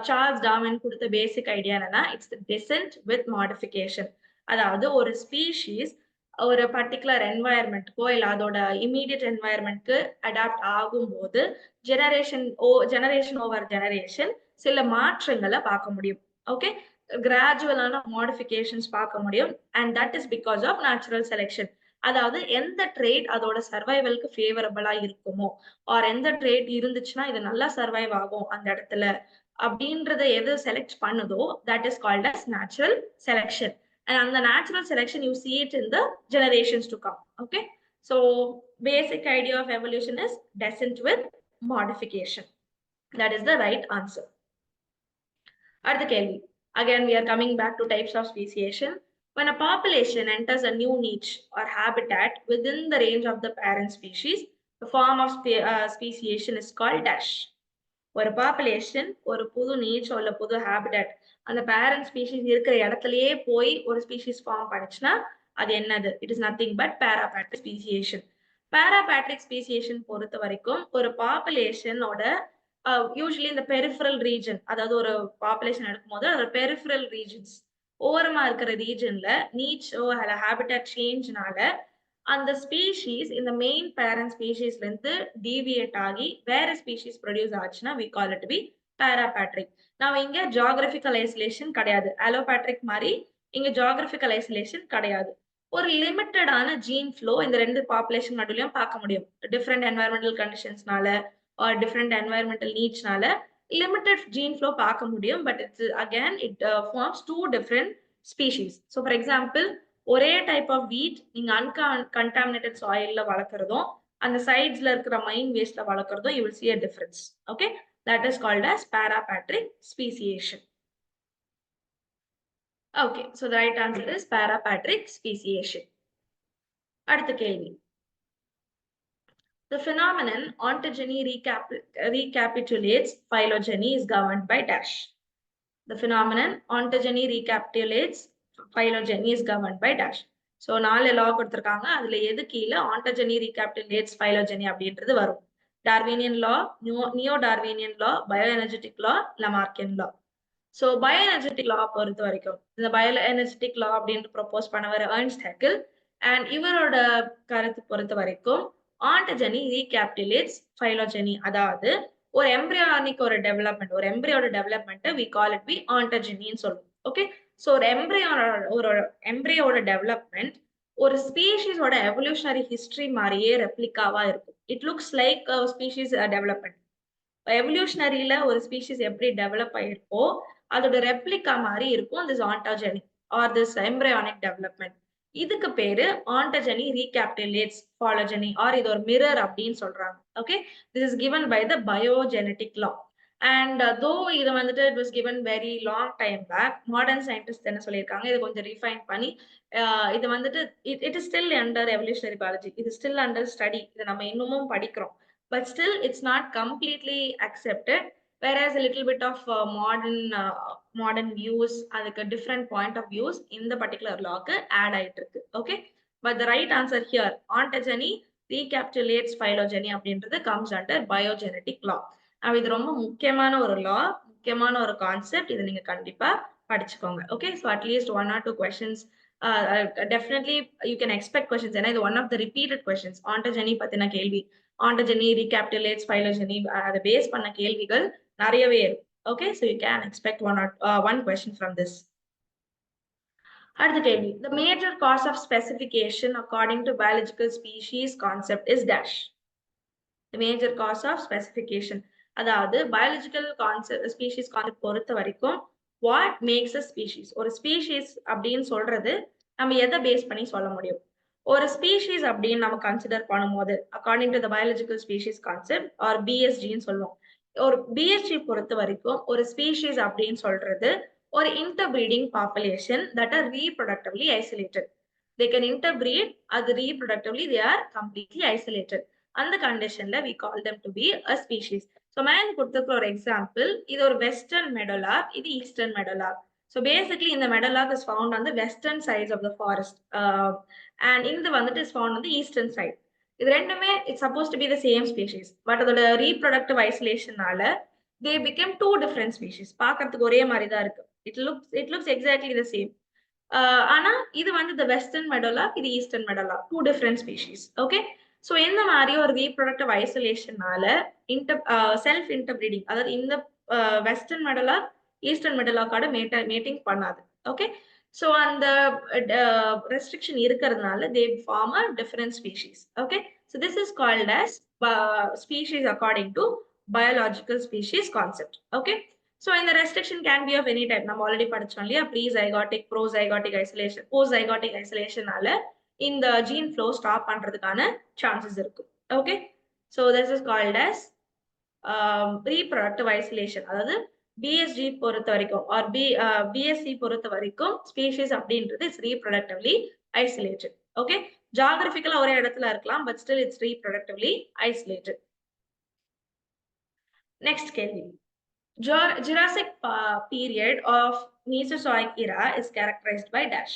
Charles Darwin கொடுத்த பேசிக் ஐடியா என்னன்னா, இட்ஸ் descent with modification. அதாவது ஒரு ஸ்பீஷீஸ் ஒரு பர்டிகுலர் என்வாயர்மெண்ட்க்கோ இல்ல அதோட இமீடியட் என்வாயர்மெண்ட்க்கு அடாப்ட் ஆகும்போது ஜெனரேஷன் ஓவர் ஜெனரேஷன் சில மாற்றங்களை பார்க்க முடியும். ஓகே, கிராஜுவலான மாடிஃபிகேஷன்ஸ் பார்க்க முடியும். And that is because of natural selection. அதாவது எந்த ட்ரேட் அதோட சர்வைவலுக்கு ஃபேவரபிளா இருக்குமோ, ஆர் எந்த ட்ரேட் இருந்துச்சுன்னா இது நல்லா சர்வைவ் ஆகும் அந்த இடத்துல அப்படின்றத எது செலக்ட் பண்ணுதோ, that is called as natural selection. And the natural selection, you see it in the generations to come. Okay, so basic idea of evolution is descent with modification. That is the right answer. At the Kelly, again we are coming back to types of speciation. When a population enters a new niche or habitat within the range of the parent species, the form of speciation is called dash. ஒரு population ஒரு புது நீச் இல்ல புது habitat அந்த parent species இருக்கிற இடத்துலயே போய் ஒரு ஸ்பீஷீஸ் ஃபார்ம் பண்ணுச்சுன்னா அது என்னது? It is nothing but parapatric speciation. Parapatric speciation பொறுத்த வரைக்கும் ஒரு பாப்புலேஷனோட யூஸ்வலி இந்த பெரிஃபரல் ரீஜன், அதாவது ஒரு பாப்புலேஷன் எடுக்கும்போது அதோட பெரிஃபரல் ரீஜன்ஸ் ஓரமா இருக்கிற ரீஜன்ல நீச்சோ அல்ல ஹேபிடட் சேஞ்ச்னால அந்த ஸ்பீஷீஸ் இந்த மெயின் பேரண்ட் ஸ்பீஷீஸ்ல இருந்து டீவியேட் ஆகி வேற ஸ்பீஷீஸ் ப்ரொடியூஸ் ஆச்சுன்னா we call it to be parapatrik. நான் இங்க ஜியோகிராபிக்கல் ஐசோலேஷன் கிடையாது, அலோபேட்ரிக் மாதிரி இங்க ஜியோகிராபிக்கல் ஐசோலேஷன் கிடையாது. ஒரு லிமிட்டடான ஜீன் ஃப்ளோ இந்த ரெண்டு பாப்புலேஷன் நடுவுலயும் பார்க்க முடியும். டிஃப்ரெண்ட் என்வாயர்மெண்டல் கண்டிஷன்ஸ்னால ஆர் டிஃப்ரெண்ட் என்வாயர்மெண்டல் நீட்ஸ்னால லிமிட்டட் ஜீன் ஃப்ளோ பார்க்க முடியும். But it's again it forms two different species. So for example, ஒரே டைப் ஆஃப் வீட் நீங்க அன்கண்டாமினேட்டட் சாயில்ல வளர்க்குறதும் அந்த சைட்ஸ்ல இருக்கிற மைன் வேஸ்ட்ல வளர்க்குறதும் you will see a difference. Okay, that is called as parapatrik speciation. Okay, so the right answer is parapatrik speciation. அடுத்த கேள்வி. The phenomenon ontogeny recapitulates phylogeny is governed by dash. The phenomenon ontogeny recapitulates phylogeny is governed by dash. So 4 law கொடுத்திருக்காங்க. அதுல எது கீழ ontogeny recapitulates phylogeny அப்படின்றது வரும்? Darwinian law, neo-Darwinian law, bioenergetic law, Lamarckian law. So bioenergetic law பொறுத்த வரைக்கும் இந்த bioenergetic law அப்படின்ட்டு ப்ரொபோஸ் பண்ணவர் Ernst Haeckel, and இவரோட கருத்து பொறுத்த வரைக்கும் ontogeny recapitulates phylogeny. அதாவது ஒரு எம்பிரியானிக் ஒரு டெவலப்மெண்ட், ஒரு எம்பிரியோட development we call it be ontogeny ன்னு சொல்லுவோம். ஓகே, சோ ஒரு எம்பிரியோட டெவலப்மெண்ட் ஒரு ஸ்பீஷீஸோட எவல்யூஷனரி ஹிஸ்டரி மாதிரியே ரெப்ளிகாவா இருக்கும். It looks like species development. எவல்யூஷனரியில ஒரு ஸ்பீஷீஸ் எப்படி டெவலப் ஆயிருக்கோ அதோட ரெப்ளிகா மாதிரி இருக்கும் this ontogeny or this embryonic development. இதுக்கு பேரு ontogeny recapitulates phylogeny ஆர் இது ஒரு மிரர் அப்படின்னு சொல்றாங்க. Okay, this is given by the biogenetic law. And though இது வந்துட்டு it was given very long time back, modern scientists என்ன சொல்லியிருக்காங்க, இது கொஞ்சம் refine பண்ணி இது வந்துட்டு it is still under evolutionary biology, இது still under study, இது நம்ம இன்னமும் படிக்கிறோம். But still it's not completely accepted, whereas a little bit of modern views, அதுக்கு different point of views இந்த particular lawக்கு add ஆயிட்டு இருக்கு. Okay, but the right answer here ontogeny recapitulates phylogeny அப்படின்றது comes under biogenetic law. இது ரொம்ப முக்கியமான ஒரு law, முக்கியமான ஒரு கான்செப்ட், இதை நீங்க கண்டிப்பா படிச்சுக்கோங்க. Okay, so at least 1 or 2 questions definitely you can expect questions. ஏன்னா இது one of the repeated questions. ontogeny பத்தின கேள்வி, ontogeny recapitulates phylogeny, அதை பேஸ் பண்ண கேள்விகள் நிறையவே இருக்கும். Okay, so you can expect one question from this. அடுத்த கேள்வி. The major cause of specification according to biological species concept is dash. The major cause of specification, அதாவது biological concept species concept பொறுத்த வரைக்கும் what makes a species, ஒரு species அப்படின்னு சொல்றது நம்ம எதை பேஸ் பண்ணி சொல்ல முடியும்? ஒரு ஸ்பீஷீஸ் அப்படின்னு நம்ம கன்சிடர் பண்ணும்போது according to the biological species concept or பிஎஸ்ஜின்னு சொல்லுவோம். ஒரு பிஎஸ்ஜி பொறுத்த வரைக்கும் ஒரு ஸ்பீஷீஸ் அப்படின்னு சொல்றது ஒரு interbreeding population that are reproductively isolated. They can interbreed, அது reproductively they are completely isolated. அந்த கண்டிஷன்ல we call them to be a species. So மேல கொடுத்திருக்கிற ஒரு எக்ஸாம்பிள், இது ஒரு வெஸ்டர்ன் மெடோலார்க், இது ஈஸ்டர்ன் மெடோலார்க். So basically இந்த மெடோலார்க் is found on the western sides of the forest, and இந்த வந்துட்டு is found on the eastern side. இது ரெண்டுமே it's supposed to be the same species, but அதோட reproductive isolationனால they became two different species. பார்க்கிறதுக்கு ஒரே மாதிரி தான் இருக்கு. It looks exactly the same. ஆனா இது வந்து the western meadowlark, இது eastern meadowlark, two different species. Okay, so இந்த மாதிரி ஒரு reproductive isolationனால self interbreeding, அதாவது இந்த western meadowlark eastern meadowlark ஓட mating பண்ணாது. Okay, so அந்த restriction இருக்கிறதுனால they form a different species. Okay, so this is called as species according to biological species concept. Okay, so in the restriction can be of any type. நம்ம already படிச்சோம் இல்லையா, pre-zygotic, pro-zygotic isolation, post-zygotic isolationனால இந்த gene flow stop பண்றதுக்கான chances இருக்கு. Okay, so this is called as reproductive isolation. அதாவது BSG பொறுத்த வரைக்கும் or BSC பொறுத்த வரைக்கும் species அப்படின்றது is reproductively isolated. Okay, geographically ஒரே இடத்துல இருக்கலாம், but still it's reproductively isolated. Next கேள்வி. Jurassic period of Mesozoic era is characterized by dash.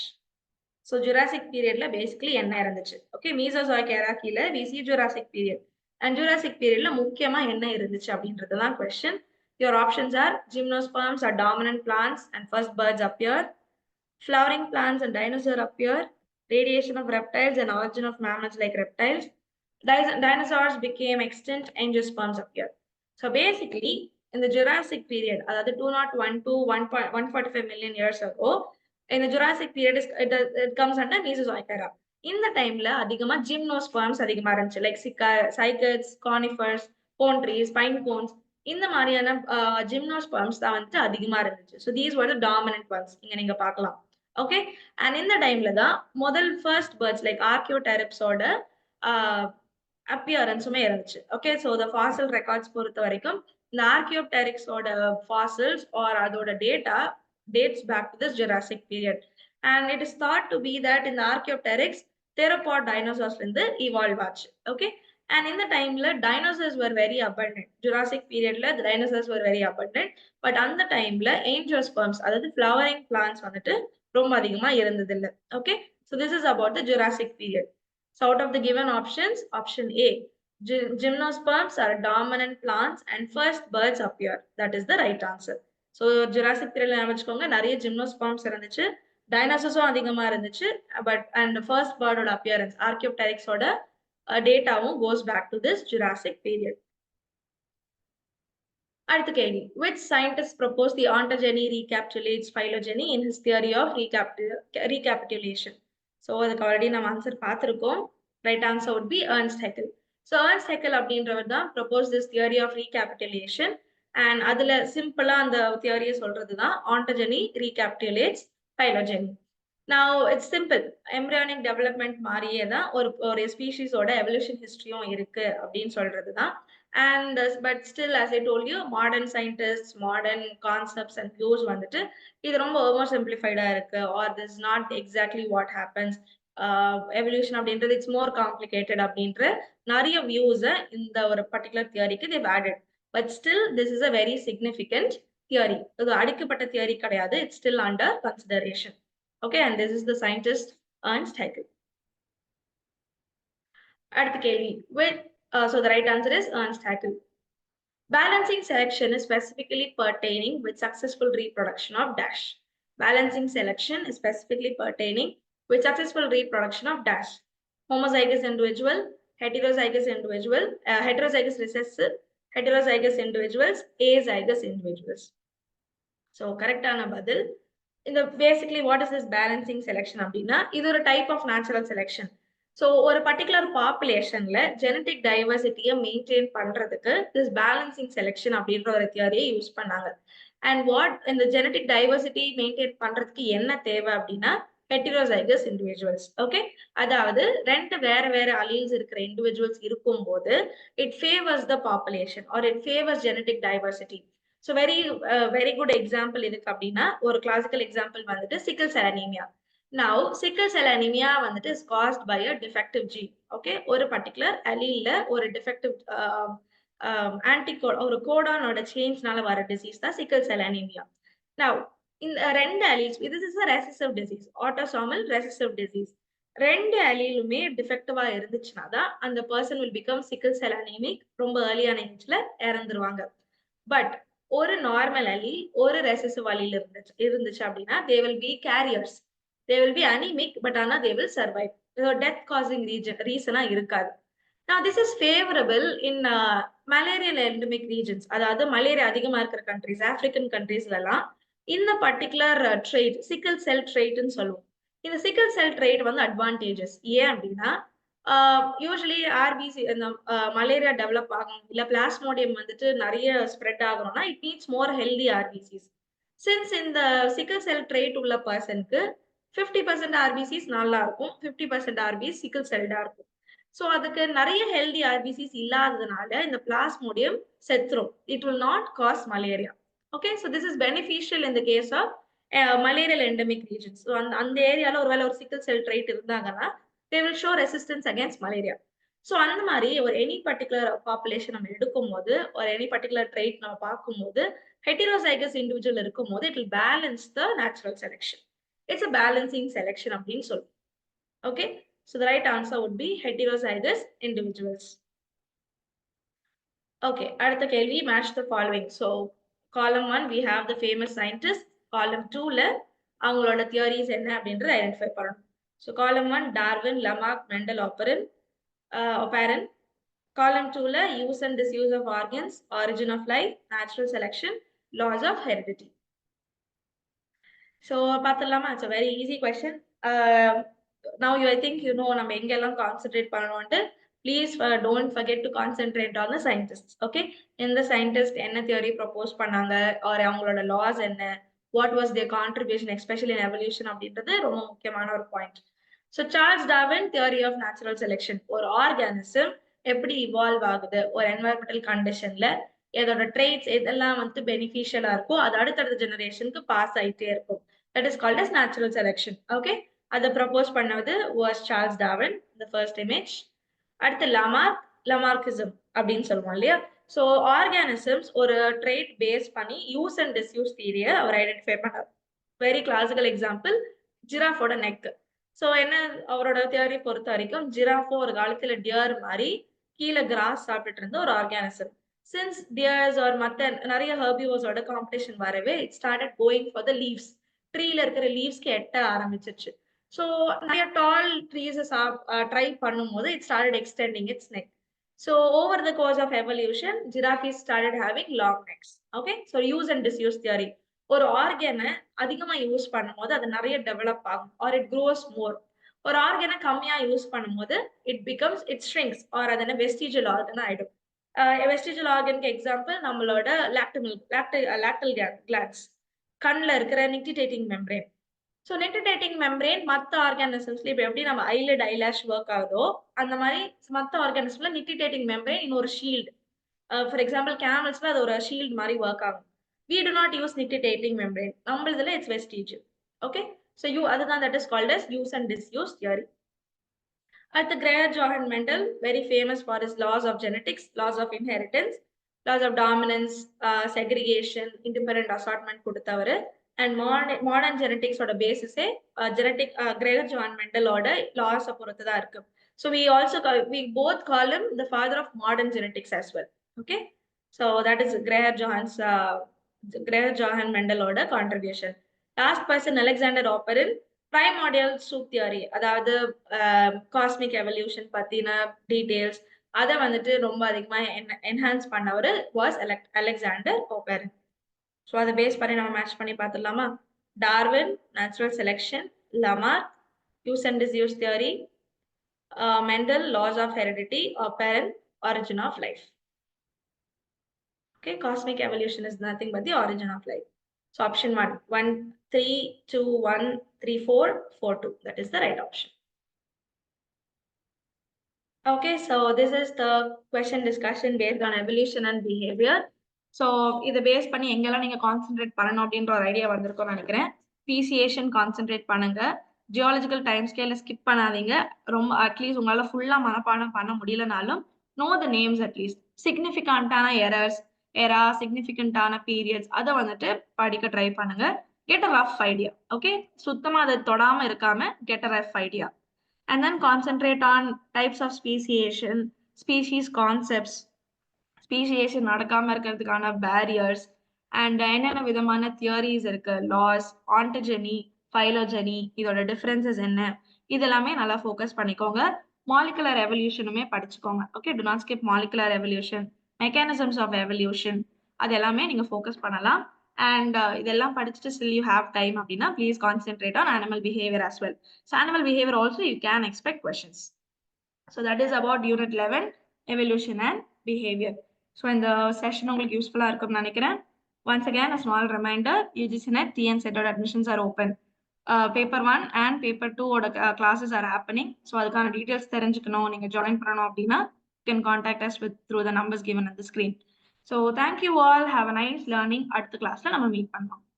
So Jurassic periodல basically என்ன இருந்துச்சு? Okay, Mesozoic era கீழ we see Jurassic period, and Jurassic periodல முக்கியமா என்ன இருந்துச்சு அப்படின்றது தான் question. Your options are gymnosperms are dominant plants and first birds appear, flowering plants and dinosaurs appear, radiation of reptiles and origin of mammals like reptiles, dinosaurs became extinct, angiosperms appeared. So basically, in the Jurassic period, அதாவது 201 to 145 million years ago, in the Jurassic period, it comes under Mesozoic era. இந்த டைம்ல அதிகமா gymnosperms அதிகமா இருந்துச்சு, like cycads, conifers, cone trees, pine cones, இந்த மாதிரியான gymnosperms தான் வந்துட்டு அதிகமா இருந்துச்சு. So these were the dominant ones இங்க நீங்க பார்க்கலாம். ஓகே, அண்ட் இந்த டைம்ல தான் முதல் ஃபர்ஸ்ட் பேர்ட்ஸ் லைக் ஆர்கியோடெரப்ஸோட அப்பியரன்ஸுமே இருந்துச்சு. Okay, so the fossil records பொறுத்த வரைக்கும் இந்த ஆர்கியோடெரிக்ஸோட ஃபாசில்ஸ் ஆர் அதோட data dates back to this Jurassic period. And it is thought to be that in the Archaeopteryx, theropod dinosaurs evolved ஆச்சு. Okay, and in the time dinosaurs were very abundant. Jurassic period the dinosaurs were very abundant, but on the time angiosperms, அதாவது flowering plants வந்துட்டு ரொம்ப அதிகமா இருந்ததில்லை. Okay, so this is about the Jurassic period. So out of the given options, option A, gymnosperms are dominant plants and first birds appear. That is the right answer. So Jurassic பீரியட்ல வச்சுக்கோங்க, நிறைய gymnosperms இருந்துச்சு, டைனோசர்ஸும் அதிகமா இருந்துச்சு, but and first பேர்டோட அப்பியரன்ஸ் ஆர்கியோப்டெரிக்ஸோட டேட்டாவும் goes back to this Jurassic period. அடுத்த கேள்வி, which scientist proposed the ontogeny recapitulates phylogeny in his theory of recapitulation? So அதுக்கு ஆல்ரெடி நம்ம ஆன்சர் பார்த்துருக்கோம். Right answer would be Ernst Haeckel. So Ernst Haeckel அப்படின்றவர் தான் propose this theory of recapitulation. And அதுல சிம்பிளா அந்த தியரியை சொல்றதுதான் ontogeny recapitulates phylogeny. Now it's simple. Embryonic development மாதிரியே தான் ஒரு ஸ்பீஷீஸோட எவல்யூஷன் ஹிஸ்டரியும் இருக்கு அப்படின்னு சொல்றதுதான். And but still, as I told you, modern scientists, modern concepts and views வந்துட்டு இது ரொம்ப ஓவர் சிம்பிளிஃபைடா இருக்கு, or this is not exactly what happens. Evolution அப்படின்றது இட்ஸ் மோர் காம்ப்ளிகேட்டட் அப்படின்ற நிறைய வியூஸை இந்த ஒரு particular தியரிக்கு they've added. But still, this is a very significant theory. இது அடிக்கப்பட்ட தியரி கிடையாது. It's still under consideration. Okay, and this is the scientist Ernst Haeckel. அடுத்த கேள்வி, so the right answer is Ernst Haeckel. Balancing selection is specifically pertaining with successful reproduction of dash. Balancing selection is specifically pertaining with successful reproduction of dash. Homozygous individual, heterozygous individual, heterozygous recessive, heterozygous individuals, azygous individuals. So correct ஆன பதில். இந்த basically what is this balancing selection அப்படின்னா இது ஒரு type of natural selection. So ஒரு particular populationல genetic diversity-ய maintain பண்றதுக்கு this balancing selection அப்படின்ற ஒரு தியரியை யூஸ் பண்ணாங்க. And what இந்த genetic diversity maintain பண்றதுக்கு என்ன தேவை அப்படின்னா heterozygous individuals. Okay, அதாவது ரெண்டு வேற வேற alleles இருக்கிற individuals இருக்கும்போது it favors the population or it favors genetic diversity. So very good example இதுக்கு அப்படின்னா ஒரு classical example வந்துட்டு sickle cell anemia. Now sickle cell anemia வந்துட்டு is caused by a defective gene. Okay, ஒரு particular allele ஒரு defective anticode ஒரு codon-ஓட change-னால வர disease தான் sickle cell anemia. Now in ரெண்டு alleles, this is a recessive disease, autosomal recessive disease. ரெண்டு alleluமே டிஃபெக்டிவா இருந்துச்சுனா தான் அந்த person will become sickle cell anemic, ரொம்ப early-ஆன ஏஜ்ல இறந்துருவாங்க. பட் ஒரு நார்மல் allele ஒரு recessive allele இருந்துச்சு அப்படின்னா they will be carriers, they will be anemic, but ஆனா they will survive. death causing reason-ஆ இருக்காது. Now this is favorable in malarial endemic regions, அதாவது malaria அதிகமா இருக்கிற countries, African countries-லலாம் இந்த பர்டிகுலர் ட்ரேட் சிக்கல் செல் ட்ரேட்னு சொல்லுவோம். இந்த சிக்கல் செல் ட்ரேட் வந்து அட்வான்டேஜஸ் ஏன் அப்படின்னா யூஸ்வலி ஆர்பிசி இந்த மலேரியா டெவலப் ஆகும் இல்ல பிளாஸ்மோடியம் வந்துட்டு நிறைய ஸ்ப்ரெட் ஆகணும்னா it needs more healthy RPCs. Since இந்த சிக்கல் செல் ட்ரேட் உள்ள பர்சனுக்கு 50% ஆர்பிசிஸ் நல்லா இருக்கும், 50% ஆர்பிசி சிக்கல் செல்டா இருக்கும். ஸோ அதுக்கு நிறைய ஹெல்தி ஆர்பிசிஸ் இல்லாததுனால இந்த பிளாஸ்மோடியம் செத்துரும். It will not cause malaria. Okay, so this is beneficial in the case of malarial endemic regions. So அந்த ஏரியால ஒருவேளை ஒரு சிக்கல் செல் ட்ரைட் இருந்தாங்கன்னா they will show resistance against malaria. So அந்த மாதிரி ஒரு any particular population நம்ம எடுக்கும்போது or any particular trait நம்ம பார்க்கும்போது heterozygous individual இருக்கும்போது it will balance the natural selection. It's a balancing selection அப்படின்னு சொல்லுவோம். Okay, so the right answer would be heterozygous individuals. Okay, அடுத்த கேள்வி, match the following. So column 1 we have the famous scientist, column 2ல அவங்களோட theories என்ன அப்படின்றத identify பண்ணணும். So column 1, Darwin, Lamarck, Mendel, Oparin. Column 2, use and disuse of organs, origin of life, natural selection, laws of heredity. So பார்த்துடலாமா? It's a very easy question. Now I think you know நம்ம எங்கெல்லாம் concentrate பண்ணணும்ட்டு. Please don't forget to concentrate on the scientists. Okay? இந்த scientist என்ன theory propose பண்ணாங்க or அவங்களோட laws என்ன, what was their contribution especially in evolution அப்படின்றது ரொம்ப முக்கியமான ஒரு point. So Charles Darwin theory of natural selection, ஒரு organism எப்படி evolve ஆகுது ஒரு environmental conditionல இதோட traits எதெல்லாம் வந்து beneficial இருக்கோ அது அடுத்தடுத்த ஜெனரேஷனுக்கு பாஸ் ஆயிட்டே இருக்கும். That is called as natural selection. Okay? அதை ப்ரப்போஸ் பண்ணது was Charles Darwin, the first image. அடுத்து லமார்க்கிசம் அப்படின்னு சொல்லுவோம் இல்லையா? ஸோ ஆர்கானிசம்ஸ் ஒரு ட்ரேட் பேஸ் பண்ணி யூஸ் அண்ட் டிஸ்யூஸ் தியரியை அவர் ஐடென்டிஃபை பண்ணார். வெரி கிளாசிக்கல் எக்ஸாம்பிள் ஜிராஃபோட நெக். ஸோ என்ன அவரோட தியரி பொறுத்த வரைக்கும் ஜிராஃபோ ஒரு காலத்துல டியர் மாதிரி கீழே கிராஸ் சாப்பிட்டுட்டு இருந்த ஒரு ஆர்கானிசம். சின்ஸ் டியர்ஸ் ஒரு மற்ற நிறைய ஹெர்பிவோர்ஸோட காம்படிஷன் வரவே it started going for the leaves. ட்ரீல இருக்கிற லீவ்ஸ்க்கு எட்ட ஆரம்பிச்சிருச்சு. ஸோ நிறைய டால் ட்ரீஸை ட்ரை பண்ணும்போது it started extending its neck. So over the course of evolution giraffes started having long necks. Okay, so use and disuse theory. ஒரு ஆர்கனை அதிகமா யூஸ் பண்ணும்போது அது நிறைய டெவலப் ஆகும் ஆர் இட் க்ரோஸ் மோர். ஒரு ஆர்கனை கம்மியா யூஸ் பண்ணும்போது இட் ஷ்ரிங்க்ஸ் ஆர் அது என்ன வெஸ்டிஜியல் ஆர்கன் ஆயிடும். வெஸ்டிஜியல் ஆர்கனுக்கு எக்ஸாம்பிள் நம்மளோட லாக்டல் கிளான்ஸ், கண்ணில் இருக்கிற nictitating membrane. So nictitating membrane மற்ற ஆர்கானிசம்ஸ்ல இப்போ எப்படி நம்ம ஐலிட் ஐலாஷ் ஒர்க் ஆகுதோ அந்த மாதிரி மற்ற ஆர்கானிசம்ல நிக்டிடேட்டிங் மெம்பரேன் இன்னொரு ஷீல்டு. ஃபார் எக்ஸாம்பிள் கேமல்ஸ்ல அது ஒரு ஷீல்டு மாதிரி ஒர்க் ஆகும். We do not use nictitating membrane. நம்மளதுல it's vestigial. Okay, so அதுதான் that is called as use and disuse theory. At the Greer Johann Mendel, very famous for his laws of genetics, laws of inheritance, laws of dominance, segregation, independent assortment கொடுத்தவரு. And modern genetics ஓட பேசிஸே Greer Johann Mendel ஓட laws பொறுத்து தான் இருக்கு. So we both call him the father of modern genetics as well. Okay, so that is Greer Johann Mendel ஓட contribution. Last person Alexander Oparin, primordial soup theory, அதாவது cosmic evolution பத்தின details அதை வந்துட்டு ரொம்ப அதிகமா என்ஹான்ஸ் பண்ணவர் was Alexander Oparin. So அதை base பண்ணி நம்ம மேட்ச் பண்ணி பார்த்துடலாமா? Darwin, natural selection; Lamarck, use and disuse theory; Mendel, laws of heredity; Oparin, origin of life. Okay, cosmic evolution is nothing but the origin of life. So option 1, 1, 3, 2, 1, 3, 4, 4, 2. That is the right option. Okay, so this is the question discussion based on evolution and behavior. So இதை base பண்ணி எங்கெல்லாம் நீங்க concentrate பண்ணணும் அப்படின்ற ஒரு idea வந்திருக்கும்னு நினைக்கிறேன். Speciation concentrate பண்ணுங்க. ஜியாலஜிக்கல் டைம் ஸ்கேல ஸ்கிப் பண்ணாதீங்க. ரொம்ப அட்லீஸ்ட் உங்களால ஃபுல்லா மனப்பாடம் பண்ண முடியலனாலும் நோ த நேம்ஸ், அட்லீஸ்ட் சிக்னிஃபிகண்டான எரா சிக்னிஃபிகண்டான பீரியட்ஸ் அதை வந்துட்டு படிக்க ட்ரை பண்ணுங்க. Get a rough idea. Okay, சுத்தமா அதை தொடாம இருக்காம get a rough idea. And then concentrate on types of speciation, species concepts, speciation நடக்காம இருக்கிறதுக்கான barriers, and என்னென்ன விதமான தியரிஸ் இருக்கு, லாஸ், ஆன்டஜெனி, ஃபைலோஜெனி, இதோட டிஃபரன்சஸ் என்ன, இதெல்லாமே நல்லா ஃபோக்கஸ் பண்ணிக்கோங்க. மாலிகுலர் எவல்யூஷனுமே படிச்சுக்கோங்க. Okay, do not skip molecular evolution, mechanisms of evolution, அது எல்லாமே நீங்க ஃபோக்கஸ் பண்ணலாம். And இதெல்லாம் படிச்சுட்டு still you have time அப்படின்னா please concentrate on animal behavior as well. So animal behavior also you can expect questions. So that is about unit 11, evolution and behavior. So இந்த session உங்களுக்கு யூஸ்ஃபுல்லா இருக்கும்னு நினைக்கிறேன். Once again a small reminder, UGC NET TN set admissions are open. Paper 1 and paper 2 ஓட classes are happening. So அதுக்கான details தெரிஞ்சுக்கணும், நீங்க join பண்ணணும் அப்படின்னா you can contact us through the numbers given on the screen. So thank you all. Have a nice learning. அடுத்த கிளாஸ்ல நம்ம meet பண்ணலாம்.